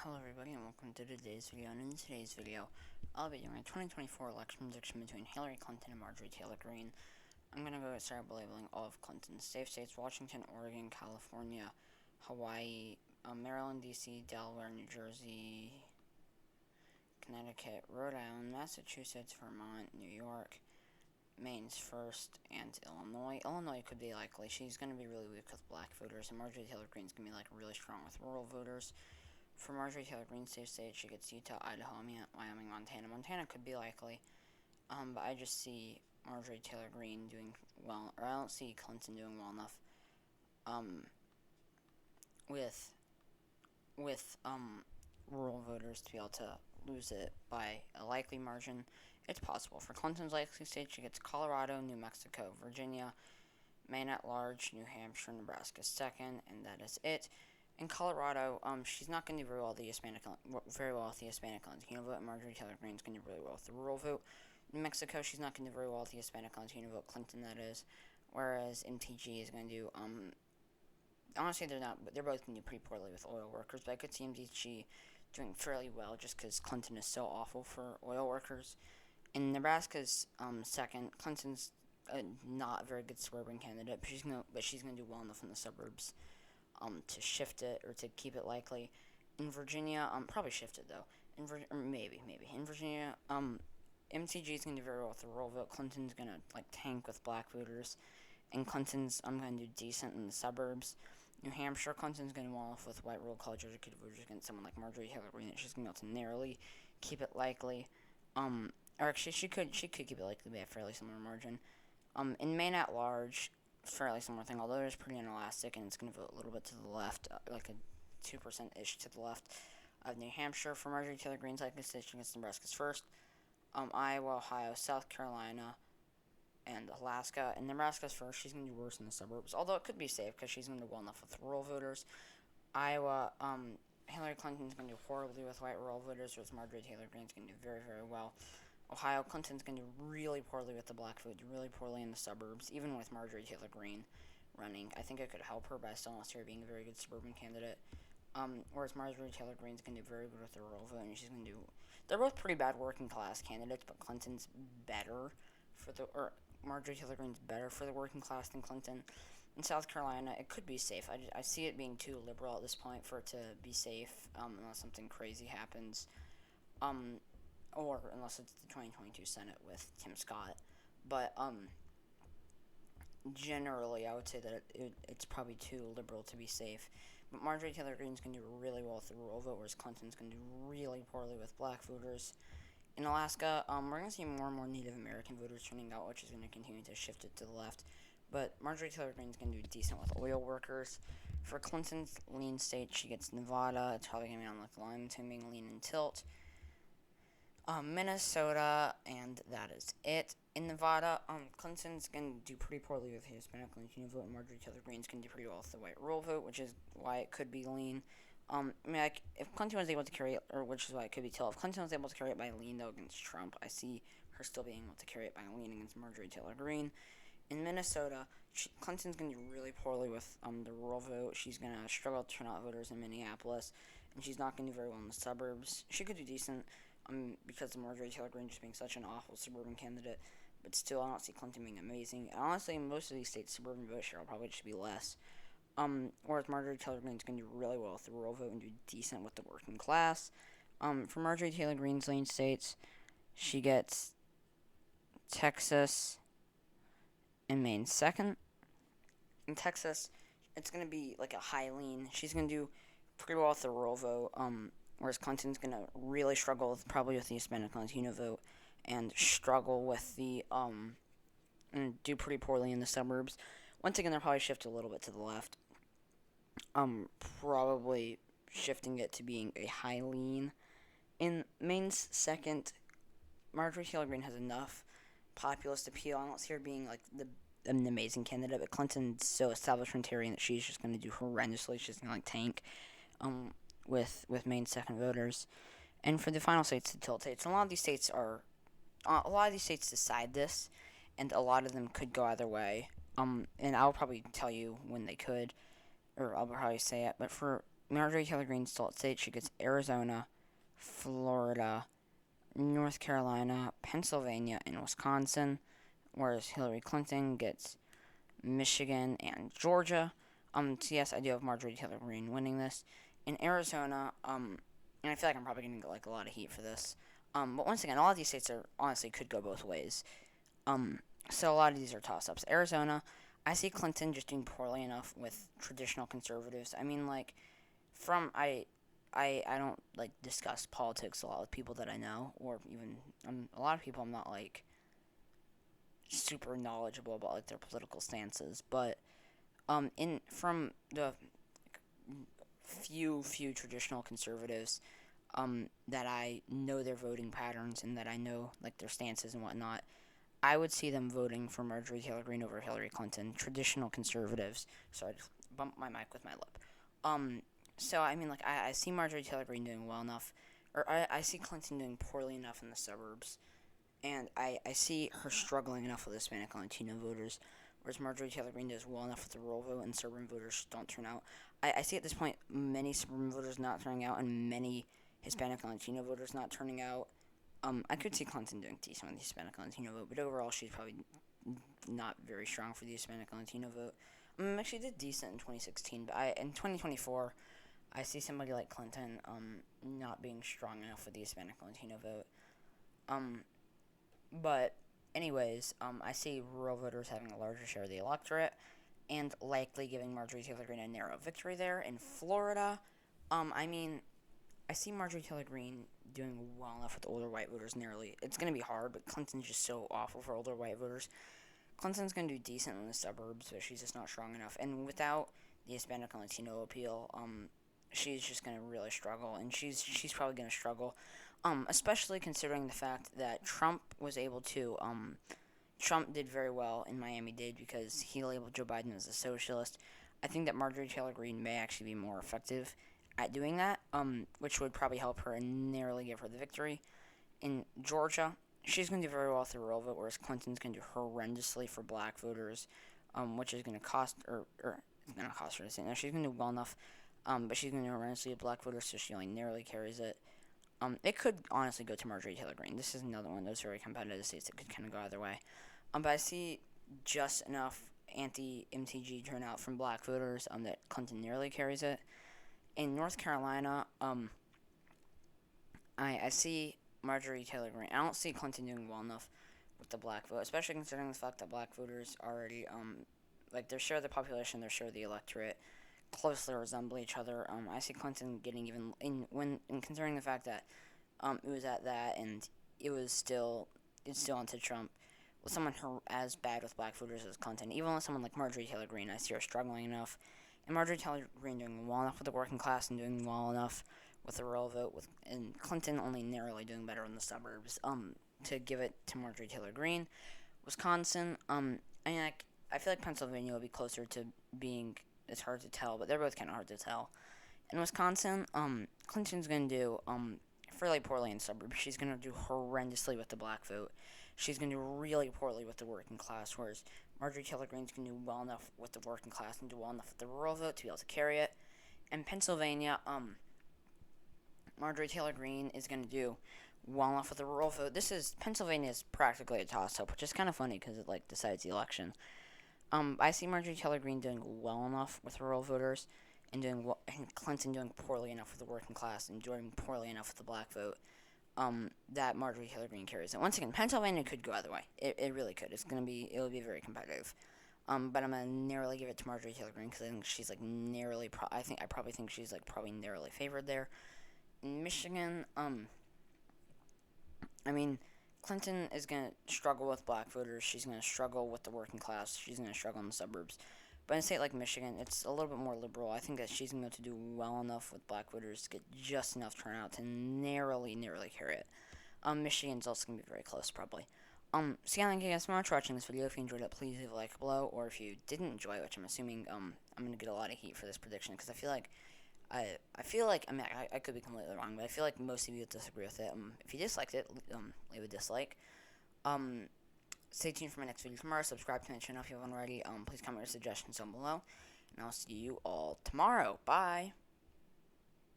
Hello everybody and welcome to today's video, and in today's video I'll be doing a 2024 election prediction between Hillary Clinton and Marjorie Taylor-Greene. I'm going to go start by labeling all of Clinton's safe states: Washington, Oregon, California, Hawaii, Maryland, DC, Delaware, New Jersey, Connecticut, Rhode Island, Massachusetts, Vermont, New York, Maine's first, and Illinois. Illinois could be likely. She's going to be really weak with black voters, and Marjorie Taylor-Greene's going to be really strong with rural voters. For Marjorie Taylor-Greene's safe state, she gets Utah, Idaho, Wyoming, Montana. Montana could be likely, but I just see Marjorie Taylor-Greene doing well, or I don't see Clinton doing well enough, with rural voters to be able to lose it by a likely margin. It's possible. For Clinton's likely state, she gets Colorado, New Mexico, Virginia, Maine at large, New Hampshire, Nebraska second, and that is it. In Colorado, she's not going to do very well with the Hispanic Latino vote, and Marjorie Taylor-Greene's going to do really well with the rural vote. New Mexico, she's not going to do very well with the Hispanic Latino vote, Clinton that is, whereas MTG is going to do, honestly they're both going to do pretty poorly with oil workers, but I could see MTG doing fairly well just because Clinton is so awful for oil workers. In Nebraska's second, Clinton's not a very good suburban candidate, but she's going to do well enough in the suburbs to shift it, or to keep it likely. In Virginia, probably shift it though. Maybe. In Virginia, MTG is going to do very well with the rural vote. Clinton's going to, tank with black voters. And Clinton's, going to do decent in the suburbs. New Hampshire, Clinton's going to do well off with white rural college educated voters against someone like Marjorie Taylor-Greene, that she's going to be able to narrowly keep it likely. Or actually, she could keep it likely by a fairly similar margin. In Maine at large, fairly similar thing, although it's pretty inelastic, and it's going to vote a little bit to the left, like a 2%-ish to the left of New Hampshire. For Marjorie Taylor-Greene's likely state, she gets Nebraska's first, Iowa, Ohio, South Carolina, and Alaska. And Nebraska's first, she's going to do worse in the suburbs, although it could be safe because she's going to do well enough with rural voters. Iowa, Hillary Clinton's going to do horribly with white rural voters, whereas Marjorie Taylor-Greene's going to do very, very well. Ohio, Clinton's going to do really poorly with the black vote, really poorly in the suburbs, even with Marjorie Taylor-Greene running. I think it could help her, but I still don't see her being a very good suburban candidate. Whereas Marjorie Taylor-Greene's going to do very good with the rural vote, and she's going to do... They're both pretty bad working class candidates, but Clinton's better for the... Or Marjorie Taylor-Greene's better for the working class than Clinton. In South Carolina, it could be safe. I see it being too liberal at this point for it to be safe, unless something crazy happens. Or unless it's the 2022 Senate with Tim Scott. But, generally, I would say that it's probably too liberal to be safe. But Marjorie Taylor-Greene's going to do really well with the rural vote, whereas Clinton's going to do really poorly with black voters. In Alaska, we're going to see more and more Native American voters turning out, which is going to continue to shift it to the left. But Marjorie Taylor-Greene's going to do decent with oil workers. For Clinton's lean state, she gets Nevada. It's probably going to be on the line between being lean and tilt. Minnesota, and that is it. In Nevada, Clinton's going to do pretty poorly with the Hispanic Latino vote, and Marjorie Taylor-Greene's going to do pretty well with the white rural vote, which is why it could be lean. If Clinton was able to carry it, or which is why it could be tilt, if Clinton was able to carry it by lean, though, against Trump, I see her still being able to carry it by lean against Marjorie Taylor-Greene. In Minnesota, Clinton's going to do really poorly with the rural vote. She's going to struggle to turn out voters in Minneapolis, and she's not going to do very well in the suburbs. She could do decent, because of Marjorie Taylor-Greene just being such an awful suburban candidate, but still, I don't see Clinton being amazing. And honestly, most of these states' suburban vote share will probably just be less. Whereas Marjorie Taylor-Greene's going to do really well with the rural vote and do decent with the working class. For Marjorie Taylor-Greene's lean states, she gets Texas and Maine second. In Texas, it's going to be like a high lean. She's going to do pretty well with the rural vote, whereas Clinton's going to really struggle probably with the Hispanic Latino vote, and struggle with the, and do pretty poorly in the suburbs. Once again, they'll probably shift a little bit to the left. Probably shifting it to being a high lean. In Maine's second, Marjorie Taylor-Greene has enough populist appeal. I don't see her being, an amazing candidate, but Clinton's so establishmentarian that she's just going to do horrendously. She's going to, tank, with Maine's second voters. And for the final states, the tilt states, a lot of these states decide this, and a lot of them could go either way. And I'll probably tell you when they could, or I'll probably say it. But for Marjorie Taylor-Greene still at state. She gets Arizona, Florida, North Carolina, Pennsylvania, and Wisconsin, whereas Hillary Clinton gets Michigan and Georgia. So yes, I do have Marjorie Taylor-Greene winning this. In Arizona, and I feel like I'm probably going to get a lot of heat for this. But once again, all of these states are honestly could go both ways. So a lot of these are toss-ups. Arizona, I see Clinton just doing poorly enough with traditional conservatives. I mean, like, I don't discuss politics a lot with people that I know, or even a lot of people I'm not super knowledgeable about their political stances. But from the few traditional conservatives that I know their voting patterns and that I know their stances and whatnot, I would see them voting for Marjorie Taylor-Greene over Hillary Clinton. Traditional conservatives. So I just bumped my mic with my lip. So I mean, I see Marjorie Taylor-Greene doing well enough, or I see Clinton doing poorly enough in the suburbs, and I see her struggling enough with Hispanic and Latino voters, whereas Marjorie Taylor-Greene does well enough with the rural vote and suburban voters don't turn out. I see at this point many suburban voters not turning out and many Hispanic and Latino voters not turning out. I could see Clinton doing decent with the Hispanic and Latino vote, but overall she's probably not very strong for the Hispanic and Latino vote. Actually did decent in 2016, but in 2024, I see somebody like Clinton not being strong enough for the Hispanic and Latino vote. But anyways, I see rural voters having a larger share of the electorate and likely giving Marjorie Taylor-Greene a narrow victory there. In Florida, I see Marjorie Taylor-Greene doing well enough with older white voters narrowly. It's going to be hard, but Clinton's just so awful for older white voters. Clinton's going to do decent in the suburbs, but she's just not strong enough. And without the Hispanic and Latino appeal, she's just going to really struggle, and she's probably going to struggle, especially considering the fact that Trump was able to, Trump did very well in Miami-Dade because he labeled Joe Biden as a socialist. I think that Marjorie Taylor-Greene may actually be more effective at doing that, which would probably help her and narrowly give her the victory. In Georgia, she's going to do very well with the rural vote, whereas Clinton's going to do horrendously for black voters, which is going to cost, or it's going to cost her to say no. She's going to do well enough, but she's going to do horrendously with black voters, so she only narrowly carries it. It could honestly go to Marjorie Taylor-Greene. This is another one of those very competitive states that could kind of go either way. But I see just enough anti-MTG turnout from black voters that Clinton narrowly carries it. In North Carolina, I see Marjorie Taylor-Greene. I don't see Clinton doing well enough with the black vote, especially considering the fact that black voters already, their share of the population, their share of the electorate, closely resemble each other. I see Clinton getting even in considering the fact that it was at that and it's still onto Trump. With someone as bad with black voters as Clinton, even with someone like Marjorie Taylor-Greene, I see her struggling enough. And Marjorie Taylor-Greene doing well enough with the working class and doing well enough with the rural vote, and Clinton only narrowly doing better in the suburbs. To give it to Marjorie Taylor-Greene. Wisconsin, I feel like Pennsylvania will be closer to being. It's hard to tell, but they're both kind of hard to tell. In Wisconsin, Clinton's going to do fairly poorly in suburbs. She's going to do horrendously with the black vote. She's going to do really poorly with the working class, whereas Marjorie Taylor-Greene's going to do well enough with the working class and do well enough with the rural vote to be able to carry it. In Pennsylvania, Marjorie Taylor-Greene is going to do well enough with the rural vote. Pennsylvania is practically a toss-up, which is kind of funny because it decides the election. I see Marjorie Taylor-Greene doing well enough with rural voters and Clinton doing poorly enough with the working class and doing poorly enough with the black vote. That Marjorie Taylor-Greene carries it. Once again, Pennsylvania could go either way. It really could. It'll be very competitive. But I'm gonna narrowly give it to Marjorie Taylor-Greene because I think she's narrowly. I probably think she's probably narrowly favored there. In Michigan, Clinton is gonna struggle with black voters. She's gonna struggle with the working class. She's gonna struggle in the suburbs. But in a state like Michigan, it's a little bit more liberal. I think that she's going to do well enough with black voters to get just enough turnout to narrowly carry it. Michigan's also going to be very close, probably. So yeah, thank you guys so much for watching this video. If you enjoyed it, please leave a like below. Or if you didn't enjoy it, which I'm assuming I'm going to get a lot of heat for this prediction, because I feel like I could be completely wrong, but I feel like most of you disagree with it. If you disliked it, leave a dislike. Stay tuned for my next video tomorrow. Subscribe to my channel if you haven't already. Please comment your suggestions down below. And I'll see you all tomorrow. Bye.